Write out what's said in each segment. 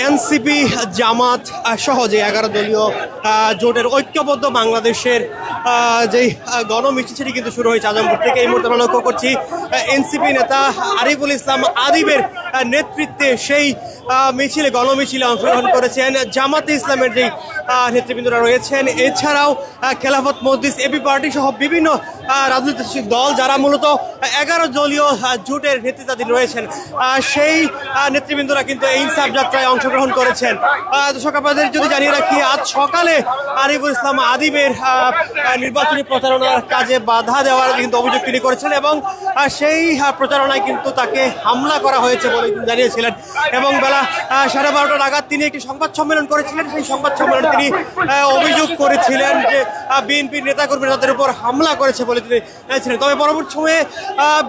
NCP জামাত সহ যে 11 দলীয় জোটের ঐক্যবদ্ধ বাংলাদেশের যেই গণমিছিল সেটি কিন্তু শুরু হয়েছে আজমপুর থেকে। এই মুহূর্তে আমরা লক্ষ্য করছি এনসিপি নেতা আরিফুল ইসলাম আদিবের নেতৃত্বে সেই মিছিলে গণমিছিলে অংশগ্রহণ করেছেন জামাতে ইসলামের যেই নেতৃবৃন্দরা রয়েছেন, এছাড়াও খেলাফত মজলিস এবি পার্টি সহ বিভিন্ন রাজনৈতিক দল যারা মূলত 11 দলীয় জোটের নেতৃত্বাধীন রয়েছেন, সেই নেতৃবৃন্দরা কিন্তু এই ইনসাফ যাত্রায় অংশগ্রহণ করেছেন। দর্শক আপনাদের যদি জানিয়ে রাখি, আজ সকালে আরিফুল ইসলাম আদিবের নির্বাচনী প্রচারণার কাজে বাধা দেওয়ার কিন্তু অভিযোগ তিনি করেছেন এবং সেই প্রচারণায় কিন্তু তাকে হামলা করা হয়েছে বলে জানিয়েছিলেন এবং বেলা 12:30 নাগাদ তিনি একটি সংবাদ সম্মেলন করেছিলেন। সেই সংবাদ সম্মেলনে তিনি অভিযোগ করেছিলেন যে বিএনপির নেতাকর্মীরা তাদের উপর হামলা করেছে বলে তিনি জানিয়েছিলেন। তবে পরবর্তী সময়ে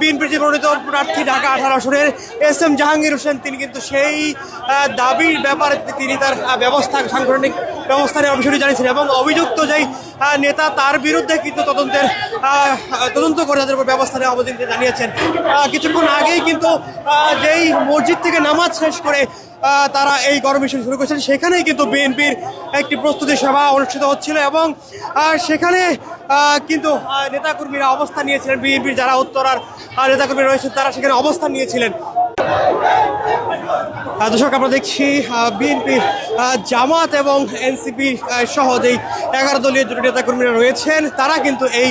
বিএনপির যে মনোনীত প্রার্থী ঢাকা 18 আসনের SM জাহাঙ্গীর হোসেন তিনি কিন্তু সেই দাবির ব্যাপারে তিনি তার সাংগঠনিক ব্যবস্থা নেওয়ার বিষয়টি জানিয়েছেন এবং অভিযুক্ত যেই নেতা তার বিরুদ্ধে কিন্তু তদন্ত করে তাদের উপর ব্যবস্থা নেওয়া হবে জানিয়েছেন। কিছুক্ষণ আগেই কিন্তু যেই মসজিদ থেকে নামাজ শেষ করে তারা এই গণমিছিল শুরু করেছেন, সেখানেই কিন্তু বিএনপির একটি প্রস্তুতি সভা অনুষ্ঠিত হচ্ছিল এবং সেখানে কিন্তু নেতাকর্মীরা অবস্থান নিয়েছিলেন। বিএনপির যারা উত্তরার নেতাকর্মী রয়েছেন তারা সেখানে অবস্থান নিয়েছিলেন। দর্শক আমরা দেখছি বিএনপি জামাত এবং এনসিপি সহ যেই 11 দলীয় জোটের নেতাকর্মীরা রয়েছেন তারা কিন্তু এই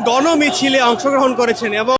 গণমিছিলে অংশগ্রহণ করেছেন এবং